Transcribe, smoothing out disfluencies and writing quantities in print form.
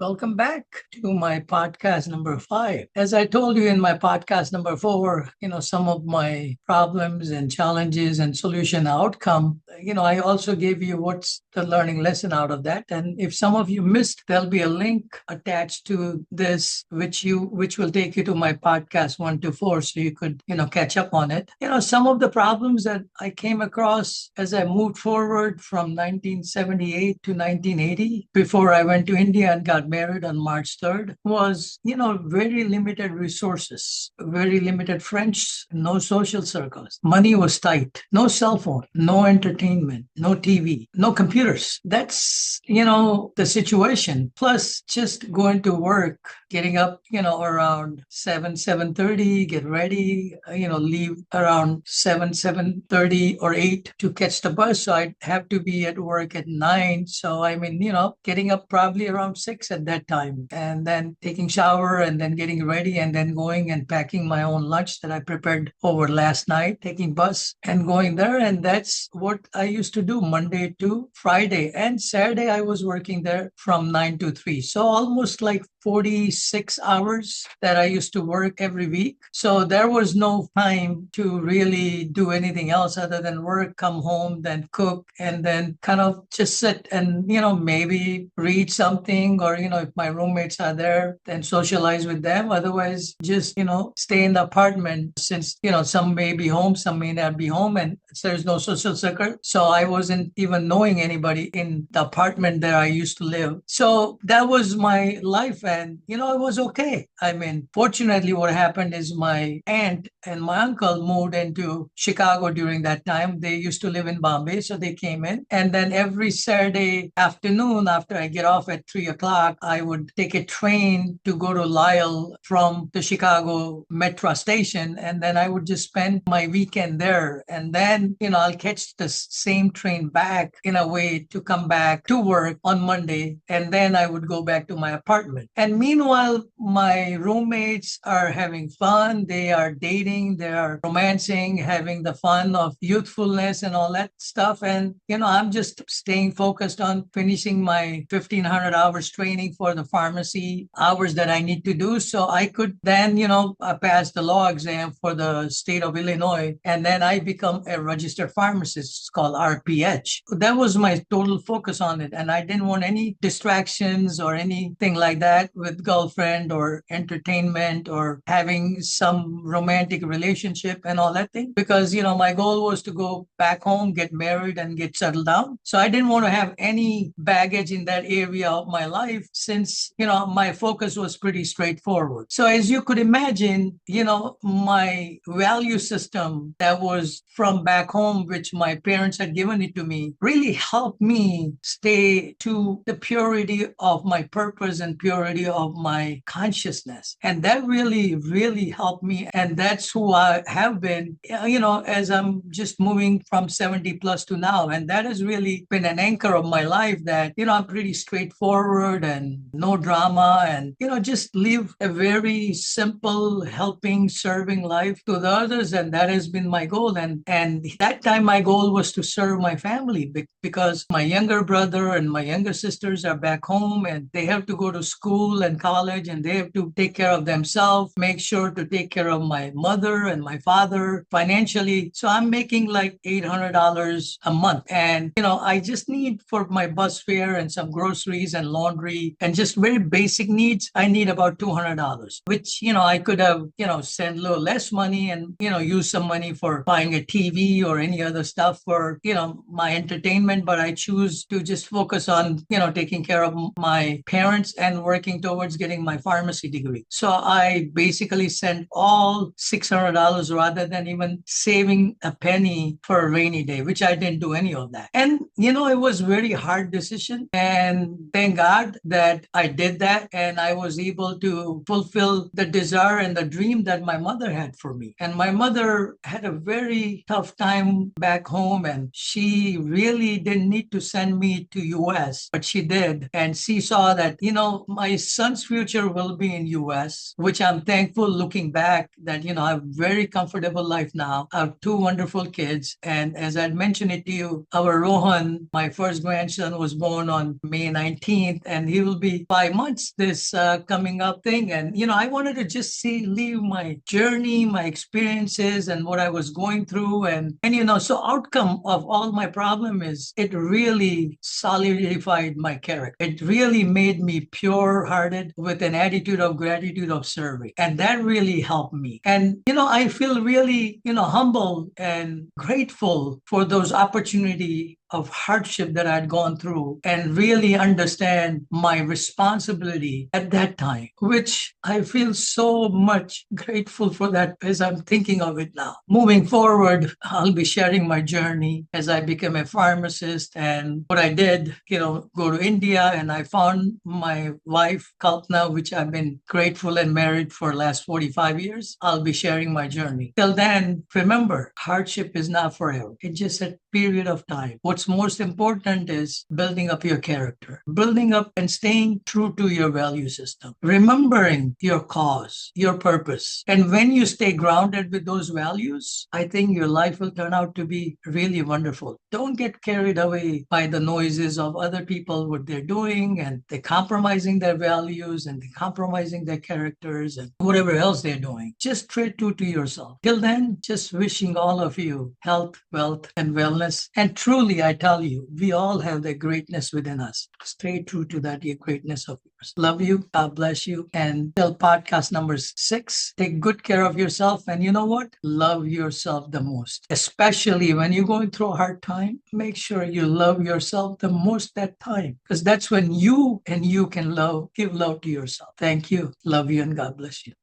Welcome back to my podcast number 5. As I told you in my podcast number 4, some of my problems and challenges and solution outcome, I also gave you what's the learning lesson out of that. And if some of you missed, there'll be a link attached to this, which will take you to my podcast 1 to 4. So you could, catch up on it. Some of the problems that I came across as I moved forward from 1978 to 1980 before I went to India and got married on March 3rd was, very limited resources, very limited friends, no social circles. Money was tight, no cell phone, no entertainment, no TV, no computers. That's, the situation. Plus just going to work, getting up, around 7:30, get ready, leave around 7:30 or 8 to catch the bus. So I'd have to be at work at 9. So getting up probably around 6 at that time and then taking shower and then getting ready and then going and packing my own lunch that I prepared over last night, taking bus and going there. And that's what I used to do Monday to Friday. And Saturday I was working there from 9 to 3. So almost like 46 hours that I used to work every week. So there was no time to really do anything else other than work, come home, then cook, and then kind of just sit and, maybe read something or, if my roommates are there, then socialize with them. Otherwise, just, stay in the apartment since, some may be home, some may not be home, and there's no social circle. So I wasn't even knowing anybody in the apartment that I used to live. So that was my life. And, it was okay. Fortunately, what happened is my aunt and my uncle moved into Chicago during that time. They used to live in Bombay, so they came in. And then every Saturday afternoon, after I get off at 3 o'clock, I would take a train to go to Lyle from the Chicago metro station. And then I would just spend my weekend there. And then, I'll catch the same train back in a way to come back to work on Monday. And then I would go back to my apartment. And meanwhile, my roommates are having fun. They are dating, they are romancing, having the fun of youthfulness and all that stuff. And, I'm just staying focused on finishing my 1,500 hours training for the pharmacy hours that I need to do. So I could then, pass the law exam for the state of Illinois. And then I become a registered pharmacist. It's called RPH. That was my total focus on it. And I didn't want any distractions or anything like that with girlfriend or entertainment or having some romantic relationship and all that thing. Because, my goal was to go back home, get married and get settled down. So I didn't want to have any baggage in that area of my life since, my focus was pretty straightforward. So as you could imagine, my value system that was from back home, which my parents had given it to me, really helped me stay to the purity of my purpose and purity of my consciousness. And that really, really helped me. And that's who I have been, as I'm just moving from 70 plus to now. And that has really been an anchor of my life that, I'm pretty straightforward and no drama and, just live a very simple, helping, serving life to the others. And that has been my goal. And that time my goal was to serve my family because my younger brother and my younger sisters are back home and they have to go to school and college and they have to take care of themselves, make sure to take care of my mother and my father financially. So I'm making like $800 a month. And, I just need for my bus fare and some groceries and laundry and just very basic needs. I need about $200, which, I could have, sent a little less money and, use some money for buying a TV or any other stuff for, my entertainment. But I choose to just focus on, taking care of my parents and working towards getting my pharmacy degree. So I basically sent all $600 rather than even saving a penny for a rainy day, which I didn't do any of that. And, it was a very hard decision. And thank God that I did that. And I was able to fulfill the desire and the dream that my mother had for me. And my mother had a very tough time time back home, and she really didn't need to send me to US, but she did. And she saw that, my son's future will be in US, which I'm thankful looking back that, I have a very comfortable life now. I have two wonderful kids. And as I mentioned it to you, our Rohan, my first grandson, was born on May 19th, and he will be 5 months this coming up thing. And, I wanted to just leave my journey, my experiences, and what I was going through. So outcome of all my problem is it really solidified my character. It really made me pure hearted with an attitude of gratitude of serving. And that really helped me. And, I feel really, humble and grateful for those opportunities of hardship that I'd gone through and really understand my responsibility at that time, which I feel so much grateful for that as I'm thinking of it now. Moving forward, I'll be sharing my journey as I became a pharmacist and what I did, go to India, and I found my wife, Kalpana, which I've been grateful and married for the last 45 years. I'll be sharing my journey. Till then, remember, hardship is not forever. It's just a period of time. What's most important is building up your character, building up and staying true to your value system, remembering your cause, your purpose. And when you stay grounded with those values, I think your life will turn out to be really wonderful. Don't get carried away by the noises of other people, what they're doing, and they're compromising their values and they're compromising their characters and whatever else they're doing. Just stay true to yourself. Till then, just wishing all of you health, wealth, and wellness. And truly, I tell you, we all have the greatness within us. Stay true to that greatness of yours. Love you. God bless you. And till podcast number 6, take good care of yourself. And you know what? Love yourself the most. Especially when you're going through a hard time, make sure you love yourself the most that time. Because that's when you can give love to yourself. Thank you. Love you and God bless you.